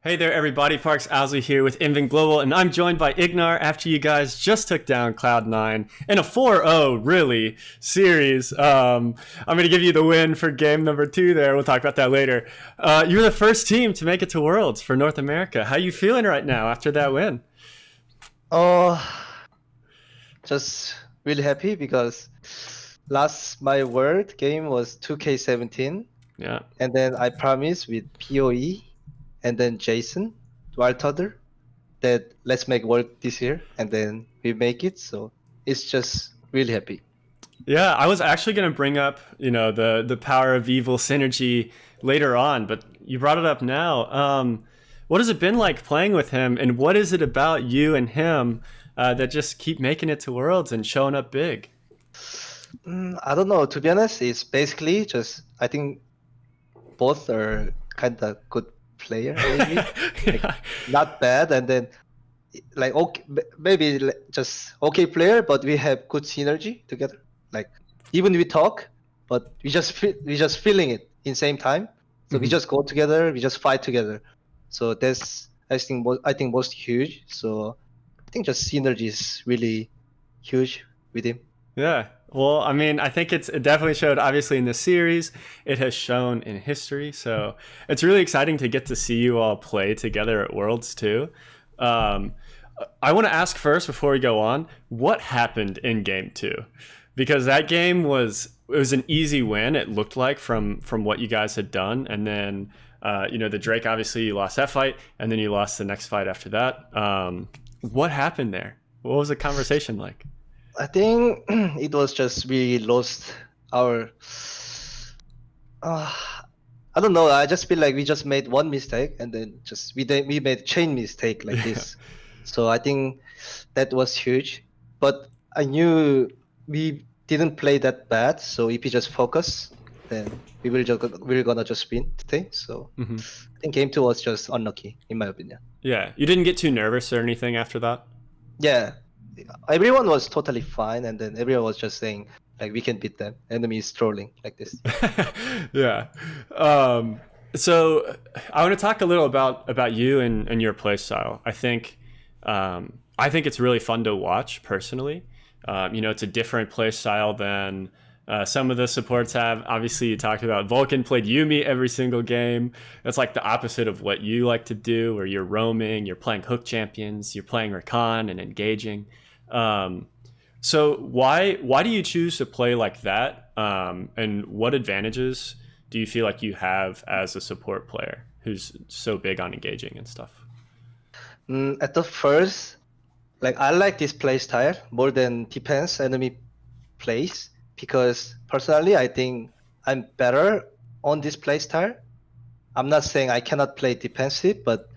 Hey there, everybody. Parks Owsley here with Inven Global, and I'm joined by IgNar after you guys just took down Cloud9 in a 4-0, really, series. I'm going to give you the win for game number 2 there. We'll talk about that later. You're the first team to make it to Worlds for North America. How you feeling right now after that win? Oh, just really happy because my world game was 2K17, Yeah. and then I promised with PoE and then Jason Wildturtle that let's make world this year, and then we make it. So it's just really happy. Yeah, I was actually going to bring up, the power of evil synergy later on, but you brought it up now. What has it been like playing with him, and what is it about you and him that just keep making it to Worlds and showing up big? I don't know. To be honest, it's basically just I think both are kind of good player, maybe like, Yeah. not bad, and then like okay, maybe just okay player, but we have good synergy together. Like even we talk, but we just feeling it in same time. So we Mhm. just go together, we just fight together. So that's I think most huge. So I think just synergy is really huge with him. Yeah. Well, I mean, I think it definitely showed obviously in the series. It has shown in history. So it's really exciting to get to see you all play together at Worlds too. Um, I want to ask first before we go on, what happened in game 2? Because that game was an easy win. It looked like from what you guys had done, and then the Drake, obviously you lost that fight, and then you lost the next fight after that. What happened there? What was the conversation like? I think it was just we lost our. Uh, I don't know. I just feel like we just made one mistake and then just we made chain mistake like Yeah. this. So I think that was huge. But I knew we didn't play that bad. So if we just focus, then we're gonna just win today. So Hmm. I think game 2 was just unlucky in my opinion. Yeah. You didn't get too nervous or anything after that? Yeah, everyone was totally fine, and then everyone was just saying like we can beat them. Enemy is trolling like this. Yeah. So I want to talk a little about you and your play style. I think it's really fun to watch personally. It's a different play style than some of the supports have. Obviously, you talked about Vulcan played Yumi every single game. That's like the opposite of what you like to do, where you're roaming, you're playing hook champions, you're playing recon and engaging. Um, so why do you choose to play like that? And what advantages do you feel like you have as a support player who's so big on engaging and stuff? At the first, like I like this play style more than defense enemy plays because personally I think I'm better on this play style. I'm not saying I cannot play defensive, but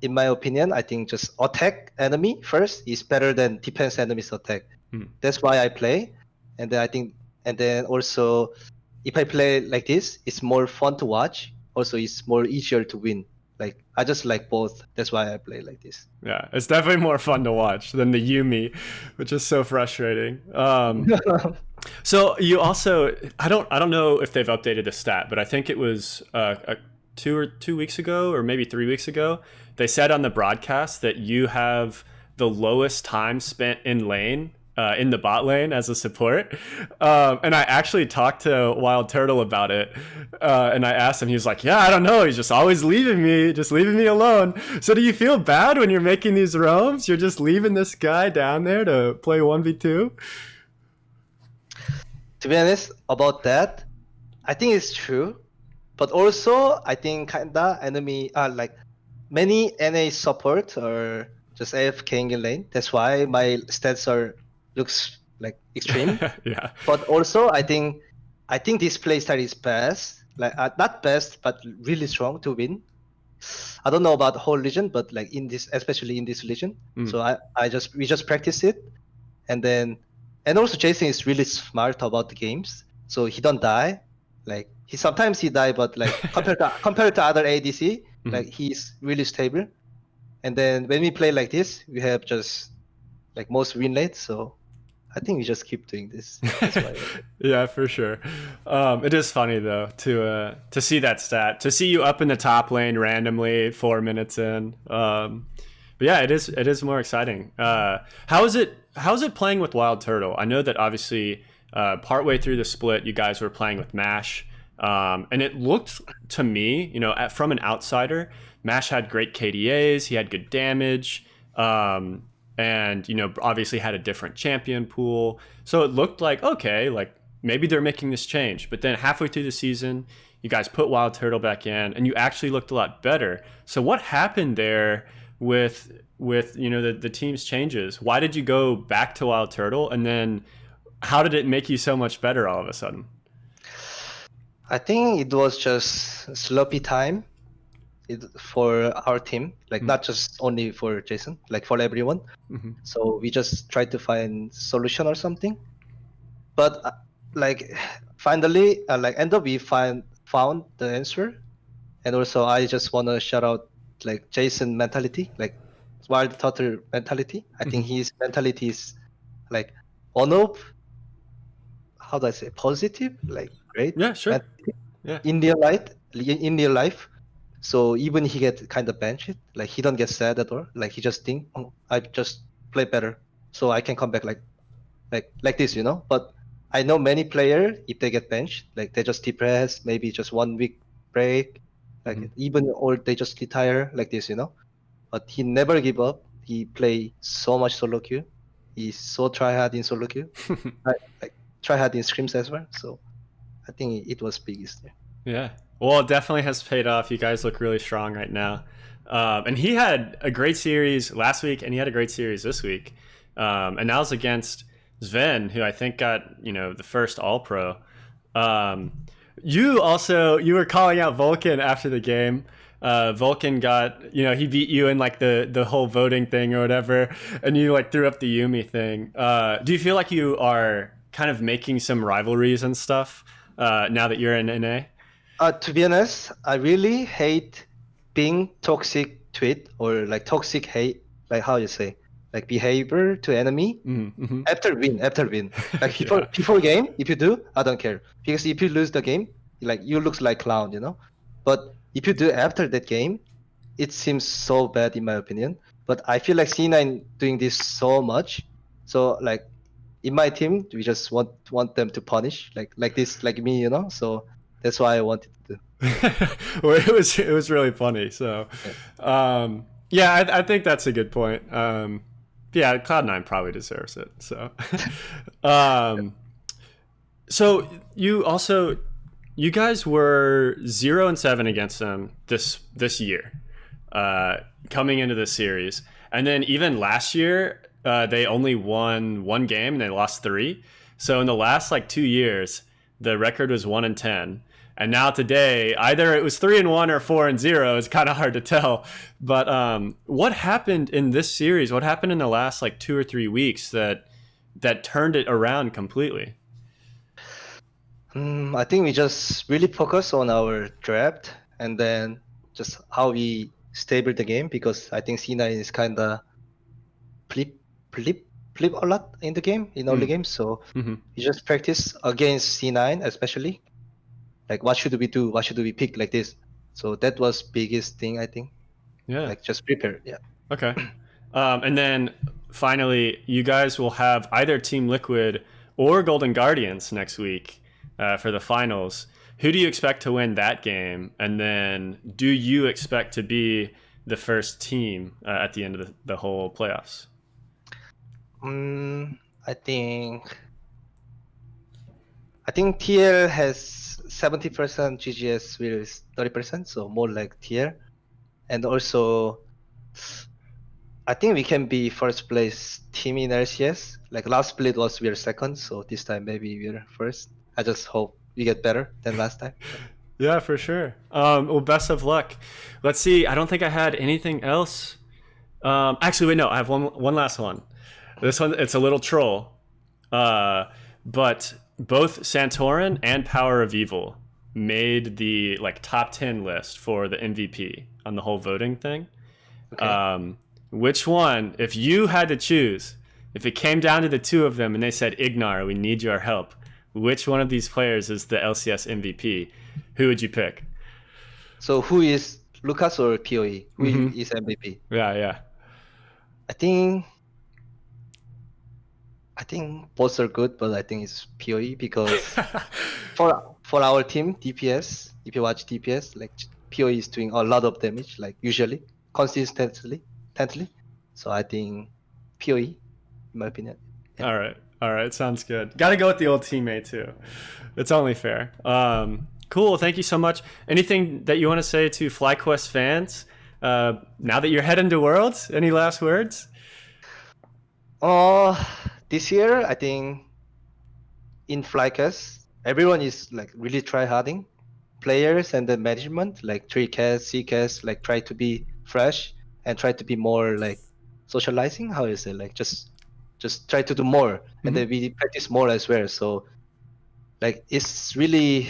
in my opinion, I think just attack enemy first is better than defense enemies attack. Hmm. That's why I play, and then I think, and then also, if I play like this, it's more fun to watch. Also, it's more easier to win. Like I just like both. That's why I play like this. Yeah, it's definitely more fun to watch than the Yumi, which is so frustrating. So you also, I don't know if they've updated the stat, but I think it was 2 weeks ago or maybe 3 weeks ago. They said on the broadcast that you have the lowest time spent in lane. In the bot lane as a support, and I actually talked to Wildturtle about it, and I asked him. He was like, "Yeah, I don't know. He's just always leaving me, just leaving me alone." So, do you feel bad when you're making these roams? You're just leaving this guy down there to play 1v2? To be honest about that, I think it's true, but also I think kinda enemy like many NA support or just AFK in lane. That's why my stats are looks like extreme. Yeah. But also I think this playstyle is best. Like not best, but really strong to win. I don't know about the whole region, but like in this, especially in this region. Mm. So we just practice it, and then and also Jason is really smart about the games, so he don't die. Like sometimes he die, but like compared to other ADC, Mhm. like he's really stable. And then when we play like this, we have just like most win rate. So I think we just keep doing this. That's why. Yeah, for sure. It is funny though to see that stat, to see you up in the top lane randomly 4 minutes in. But yeah, it is more exciting. How is it playing with Wildturtle? I know that obviously partway through the split, you guys were playing with Mash, and it looked to me, from an outsider, Mash had great KDAs, he had good damage. And obviously had a different champion pool, so it looked like, okay, like maybe they're making this change. But then halfway through the season, you guys put Wildturtle back in and you actually looked a lot better. So what happened there with the team's changes? Why did you go back to Wildturtle, and then how did it make you so much better all of a sudden? I think it was just sloppy time for our team, like not just only for Jason, like for everyone. So we just tried to find solution or something. But like finally, end up we found the answer. And also I just want to shout out like Jason mentality, like Wildturtle mentality. I think his mentality is like one of, how do I say, positive, like great. Yeah, sure. Mentality Yeah. in real life. So even he get kind of benched, like he don't get sad at all. Like he just think, oh, I just play better, so I can come back like this, But I know many players, if they get benched, like they just depress, maybe just 1 week break, like even, or they just retire like this, But he never give up. He play so much solo queue. He's so try hard in solo queue, like try hard in scrims as well. So I think it was biggest. Yeah. Well, it definitely has paid off. You guys look really strong right now. And he had a great series last week, and he had a great series this week. And that was against Sven, who I think got, the first All-Pro. You were calling out Vulcan after the game. Vulcan got, he beat you in like the whole voting thing or whatever, and you like threw up the Yumi thing. Do you feel like you are kind of making some rivalries and stuff now that you're in NA? To be honest, I really hate being toxic tweet or like toxic hate, like how you say, like behavior to enemy after win. Like before game, if you do, I don't care, because if you lose the game, like you look like clown, But if you do after that game, it seems so bad in my opinion. But I feel like C9 doing this so much, so like in my team, we just want them to punish like this, like me, So that's why I wanted to do. Well, it was really funny. So, I think that's a good point. Yeah, Cloud9 probably deserves it. So, so you guys were 0-7 against them this year, coming into this series, and then even last year they only won 1 game and they lost 3. So in the last like 2 years, the record was 1-10. And now today, either it was 3-1 or 4-0. It's kind of hard to tell. But what happened in this series? What happened in the last like 2 or 3 weeks that turned it around completely? I think we just really focus on our draft and then just how we stable the game, because I think C9 is kind of flip a lot in the game, in early games. So we just practice against C9 especially. Like, what should we do? What should we pick like this? So that was biggest thing, I think. Yeah. Like, just prepare. Yeah. Okay. And then finally, you guys will have either Team Liquid or Golden Guardians next week for the finals. Who do you expect to win that game? And then do you expect to be the first team at the end of the whole playoffs? I think TL has 70%, GGS will is 30%, so more like TL. And also, I think we can be first place team in LCS. Like last split was we were second, so this time maybe we're first. I just hope we get better than last time. Yeah, for sure. Well, best of luck. Let's see. I don't think I had anything else. Actually, wait, no. I have one last one. This one, it's a little troll. But both Santorin and Power of Evil made the like top 10 list for the MVP on the whole voting thing. Okay. Which one, if you had to choose if it came down to the two of them and they said, IgNar, we need your help, which one of these players is the LCS MVP? Who would you pick? So who is Lucas or PoE? Who is MVP? Yeah. I think both are good, but I think it's PoE because for our team DPS, if you watch DPS, like PoE is doing a lot of damage, like usually consistently. So I think PoE, in my opinion. Yeah. All right, sounds good. Got to go with the old teammate too. It's only fair. Cool. Thank you so much. Anything that you want to say to FlyQuest fans now that you're heading to Worlds? Any last words? This year I think in FlyQuest everyone is like really try harding, players and the management like 3cast, Ccast, like try to be fresh and try to be more like socializing. How is it, like just try to do more, and then we practice more as well. So like it's really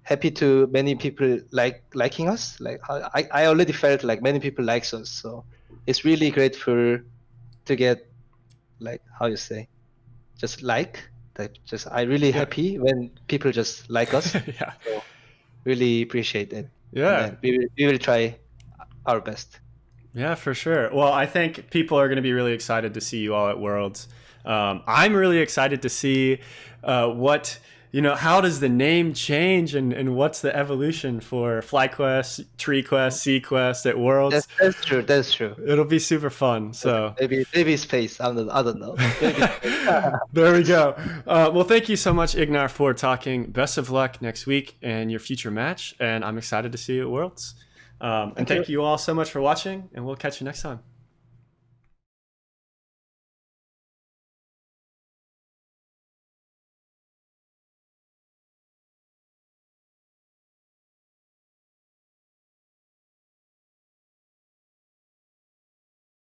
happy to many people liking us. Like I already felt like many people likes us, so it's really grateful to get like how you say just I really happy when people just like us. Yeah. So really appreciate it. Yeah. And we will try our best. Yeah, for sure. Well, I think people are going to be really excited to see you all at Worlds. I'm really excited to see what, how does the name change and what's the evolution for FlyQuest, TreeQuest, Sequest at Worlds. That's true. It'll be super fun. So maybe space. I don't know. There we go. Well, thank you so much, IgNar, for talking. Best of luck next week and your future match. And I'm excited to see you at Worlds. And thank you all so much for watching, and we'll catch you next time.